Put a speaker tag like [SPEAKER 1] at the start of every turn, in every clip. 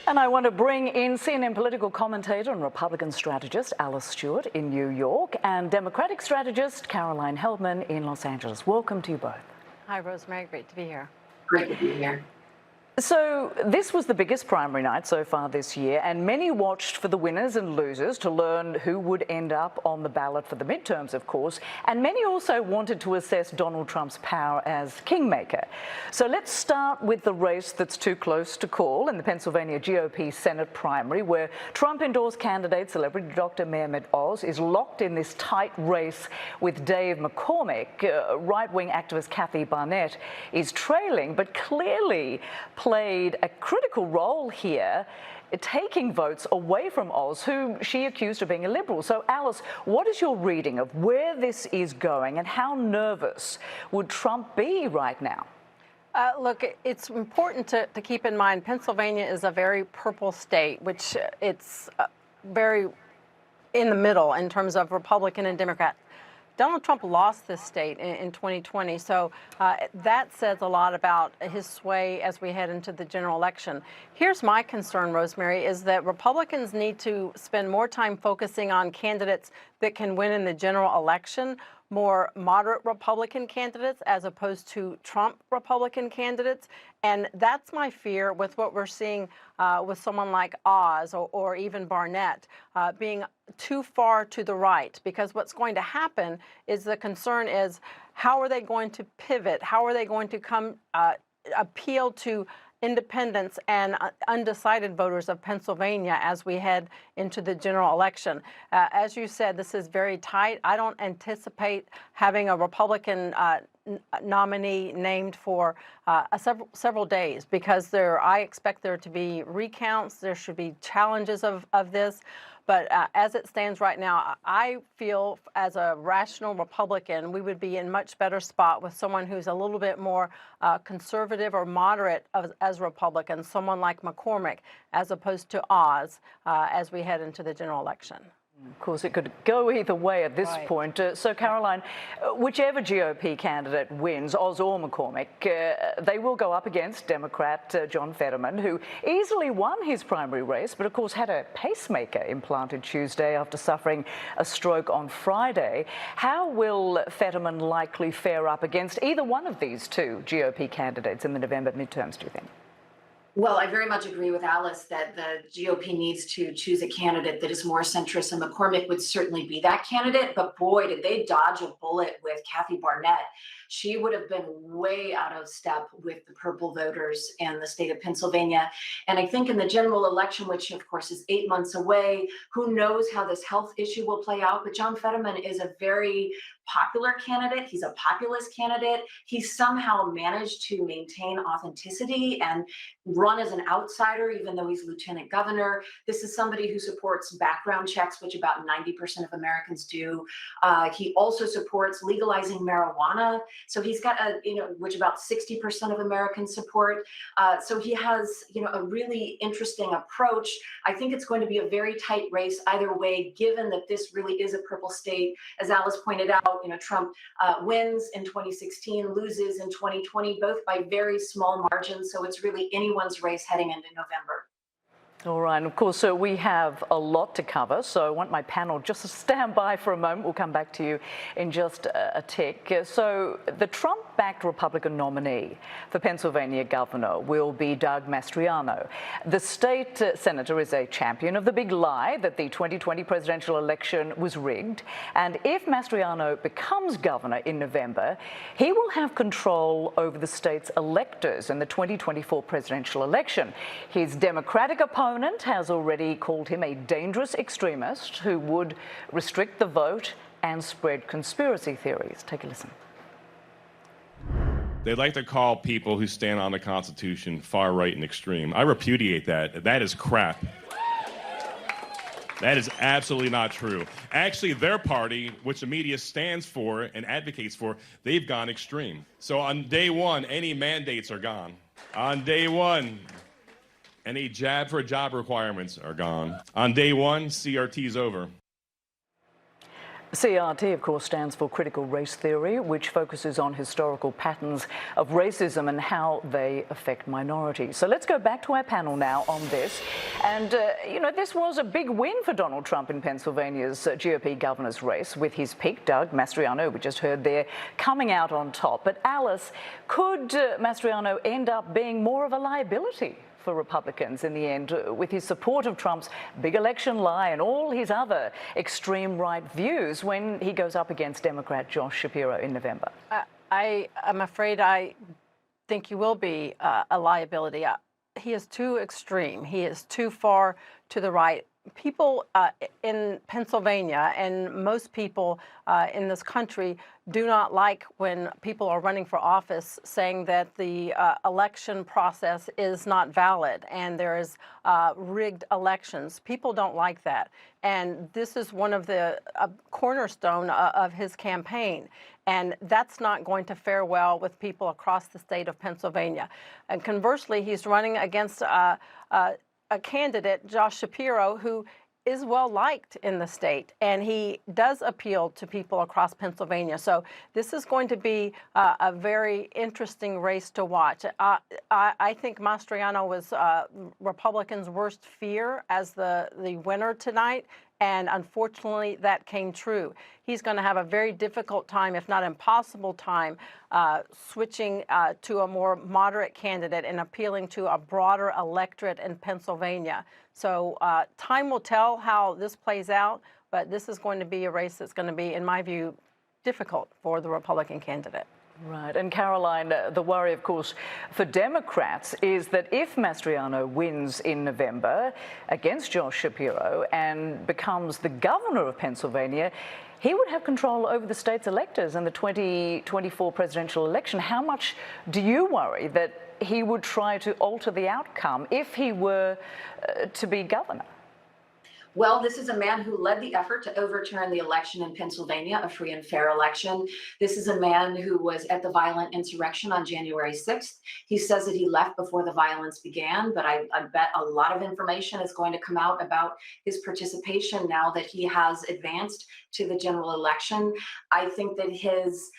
[SPEAKER 1] And I want to bring in CNN political commentator and Republican strategist Alice Stewart in New York and Democratic strategist Caroline Heldman in Los Angeles. Welcome to you both.
[SPEAKER 2] Hi, Rosemary. Great to be here.
[SPEAKER 3] Great to be here.
[SPEAKER 1] So this was the biggest primary night so far this year, and many watched for the winners and losers to learn who would end up on the ballot for the midterms, of course, and many also wanted to assess Donald Trump's power as kingmaker. So let's start with the race that's too close to call in the Pennsylvania GOP Senate primary, where Trump-endorsed candidate, celebrity Dr. Mehmet Oz, is locked in this tight race with Dave McCormick. Right-wing activist Kathy Barnett is trailing, but clearly played a critical role here, taking votes away from Oz, who she accused of being a liberal. So, Alice, what is your reading of where this is going and how nervous would Trump be right now?
[SPEAKER 2] Look, it's important to keep in mind Pennsylvania is a very purple state, which it's very in the middle in terms of Republican and Democrat. Donald Trump lost this state in 2020, so that says a lot about his sway as we head into the general election. Here's my concern, Rosemary, is that Republicans need to spend more time focusing on candidates that can win in the general election, more moderate Republican candidates as opposed to Trump Republican candidates. And that's my fear with what we're seeing with someone like Oz or even Barnett being too far to the right, because what's going to happen is the concern is how are they going to pivot? How are they going to come appeal to independents and undecided voters of Pennsylvania as we head into the general election? As you said, this is very tight. I don't anticipate having a Republican nominee named for several days, because I expect there to be recounts. There should be challenges of this. But as it stands right now, I feel as a rational Republican, we would be in much better spot with someone who's a little bit more conservative or moderate as Republican, someone like McCormick, as opposed to Oz as we head into the general election.
[SPEAKER 1] Of course, it could go either way at this point. So, Caroline, whichever GOP candidate wins, Oz or McCormick, they will go up against Democrat John Fetterman, who easily won his primary race, but of course had a pacemaker implanted Tuesday after suffering a stroke on Friday. How will Fetterman likely fare up against either one of these two GOP candidates in the November midterms, do you think?
[SPEAKER 3] Well, I very much agree with Alice that the GOP needs to choose a candidate that is more centrist, and McCormick would certainly be that candidate. But boy, did they dodge a bullet with Kathy Barnett. She would have been way out of step with the purple voters in the state of Pennsylvania. And I think in the general election, which of course is 8 months away, who knows how this health issue will play out. But John Fetterman is a very popular candidate. He's a populist candidate. He somehow managed to maintain authenticity and run as an outsider, even though he's lieutenant governor. This is somebody who supports background checks, which about 90% of Americans do. He also supports legalizing marijuana. So he's got which about 60% of Americans support. So he has, a really interesting approach. I think it's going to be a very tight race either way, given that this really is a purple state. As Alice pointed out, Trump wins in 2016, loses in 2020, both by very small margins. So it's really anyone's race heading into November.
[SPEAKER 1] All right, and of course, so we have a lot to cover, so I want my panel just to stand by for a moment. We'll come back to you in just a tick. So the Trump-backed Republican nominee for Pennsylvania governor will be Doug Mastriano. The state senator is a champion of the big lie that the 2020 presidential election was rigged, and if Mastriano becomes governor in November, he will have control over the state's electors in the 2024 presidential election. His Democratic opponent has already called him a dangerous extremist who would restrict the vote and spread conspiracy theories. Take a listen.
[SPEAKER 4] They like to call people who stand on the Constitution far right and extreme. I repudiate that. That is crap. That is absolutely not true. Actually, their party, which the media stands for and advocates for, they've gone extreme. So on day one, any mandates are gone. On day one, any jab for job requirements are gone. On day one, CRT's over.
[SPEAKER 1] CRT, of course, stands for critical race theory, which focuses on historical patterns of racism and how they affect minorities. So let's go back to our panel now on this. And, this was a big win for Donald Trump in Pennsylvania's GOP governor's race, with his pick, Doug Mastriano, we just heard there, coming out on top. But Alice, could Mastriano end up being more of a liability for Republicans in the end, with his support of Trump's big election lie and all his other extreme right views when he goes up against Democrat Josh Shapiro in November?
[SPEAKER 2] I'm afraid I think he will be a liability. He is too extreme. He is too far to the right. People in Pennsylvania and most people in this country do not like when people are running for office saying that the election process is not valid and there is rigged elections. People don't like that. And this is one of the cornerstone of his campaign. And that's not going to fare well with people across the state of Pennsylvania. And conversely, he's running against a candidate, Josh Shapiro, who is well liked in the state, and he does appeal to people across Pennsylvania. So this is going to be a very interesting race to watch. I think Mastriano was Republicans' worst fear as the winner tonight, and unfortunately that came true. He's going to have a very difficult time, if not impossible time, switching to a more moderate candidate and appealing to a broader electorate in Pennsylvania. So time will tell how this plays out, but this is going to be a race that's going to be, in my view, difficult for the Republican candidate.
[SPEAKER 1] Right. And Caroline, the worry, of course, for Democrats is that if Mastriano wins in November against Josh Shapiro and becomes the governor of Pennsylvania, he would have control over the state's electors in the 2024 presidential election. How much do you worry that he would try to alter the outcome if he were to be governor?
[SPEAKER 3] Well, this is a man who led the effort to overturn the election in Pennsylvania, a free and fair election. This is a man who was at the violent insurrection on January 6th. He says that he left before the violence began, but I bet a lot of information is going to come out about his participation now that he has advanced to the general election. I think that his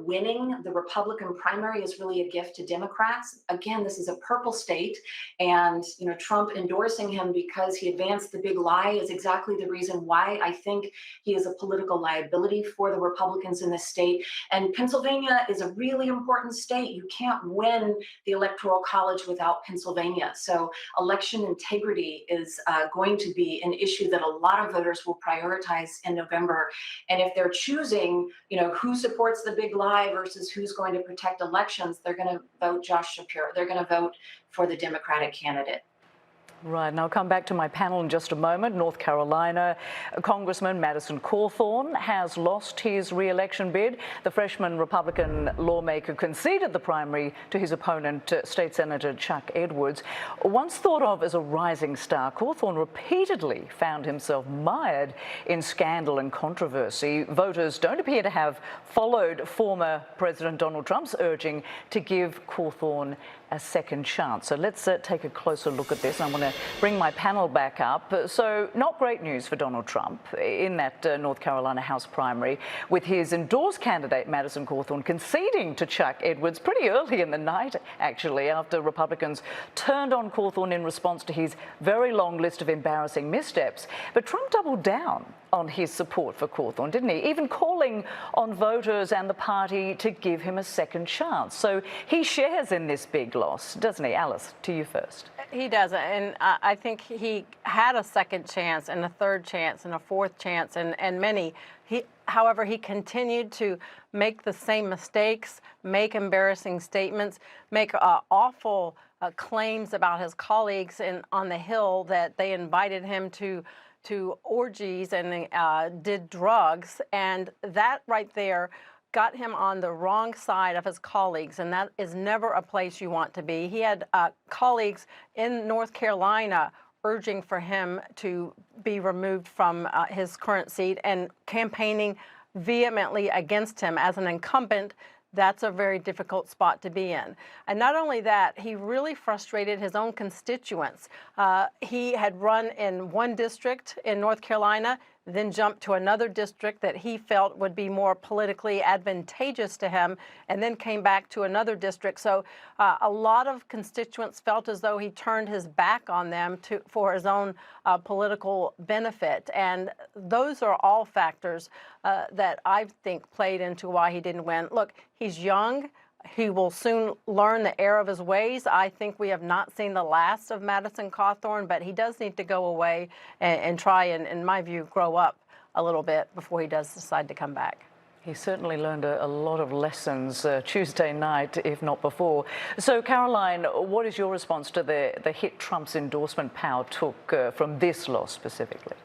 [SPEAKER 3] winning the Republican primary is really a gift to Democrats. Again, this is a purple state, and Trump endorsing him because he advanced the big lie is exactly the reason why I think he is a political liability for the Republicans in this state. And Pennsylvania is a really important state. You can't win the Electoral College without Pennsylvania. So election integrity is going to be an issue that a lot of voters will prioritize in November. And if they're choosing, who supports the big lie versus who's going to protect elections, they're going to vote Josh Shapiro. They're going to vote for the Democratic candidate.
[SPEAKER 1] Right, and I'll come back to my panel in just a moment. North Carolina Congressman Madison Cawthorn has lost his re-election bid. The freshman Republican lawmaker conceded the primary to his opponent, State Senator Chuck Edwards. Once thought of as a rising star, Cawthorn repeatedly found himself mired in scandal and controversy. Voters don't appear to have followed former President Donald Trump's urging to give Cawthorn a second chance. So let's take a closer look at this. I want to bring my panel back up. So not great news for Donald Trump in that North Carolina House primary, with his endorsed candidate, Madison Cawthorn, conceding to Chuck Edwards pretty early in the night, actually, after Republicans turned on Cawthorn in response to his very long list of embarrassing missteps. But Trump doubled down on his support for Cawthorn, didn't he? Even calling on voters and the party to give him a second chance. So he shares in this big loss, doesn't he? Alice, to you first.
[SPEAKER 2] He does, and I think he had a second chance and a third chance and a fourth chance and many. However, he continued to make the same mistakes, make embarrassing statements, make awful claims about his colleagues on the Hill, that they invited him to orgies and did drugs, and that right there got him on the wrong side of his colleagues, and that is never a place you want to be. He had colleagues in North Carolina urging for him to be removed from his current seat and campaigning vehemently against him as an incumbent. That's a very difficult spot to be in. And not only that, he really frustrated his own constituents. He had run in one district in North Carolina. then jumped to another district that he felt would be more politically advantageous to him, and then came back to another district. So a lot of constituents felt as though he turned his back on them for his own political benefit. And those are all factors that I think played into why he didn't win. Look, he's young. He will soon learn the error of his ways. I think we have not seen the last of Madison Cawthorn, but he does need to go away and try and, in my view, grow up a little bit before he does decide to come back.
[SPEAKER 1] He certainly learned a lot of lessons Tuesday night, if not before. So, Caroline, what is your response to the hit Trump's endorsement power took from this loss specifically?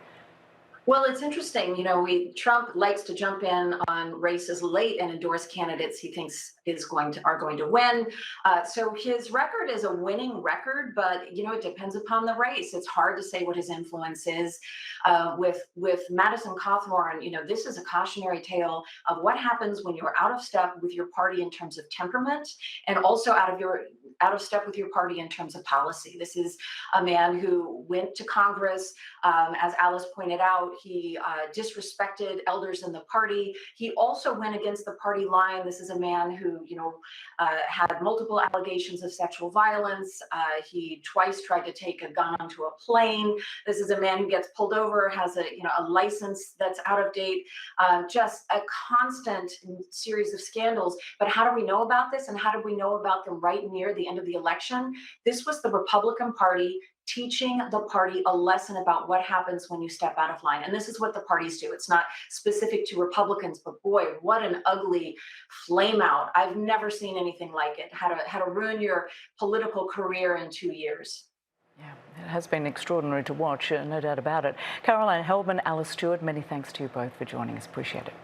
[SPEAKER 3] Well, it's interesting. You know, Trump likes to jump in on races late and endorse candidates he thinks are going to win. So his record is a winning record, but you know, it depends upon the race. It's hard to say what his influence is. With Madison Cawthorn, you know, this is a cautionary tale of what happens when you're out of step with your party in terms of temperament, and also out of step with your party in terms of policy. This is a man who went to Congress, as Alice pointed out. He disrespected elders in the party. He also went against the party line. This is a man who, you know, had multiple allegations of sexual violence. He twice tried to take a gun onto a plane. This is a man who gets pulled over, has a license that's out of date. Just a constant series of scandals. But how do we know about this, and how do we know about them right near the end of the election? This was the Republican Party teaching the party a lesson about what happens when you step out of line. And this is what the parties do. It's not specific to Republicans, but boy, what an ugly flame out. I've never seen anything like it. How to ruin your political career in 2 years.
[SPEAKER 1] Yeah, it has been extraordinary to watch, no doubt about it. Caroline Heldman, Alice Stewart, many thanks to you both for joining us. Appreciate it.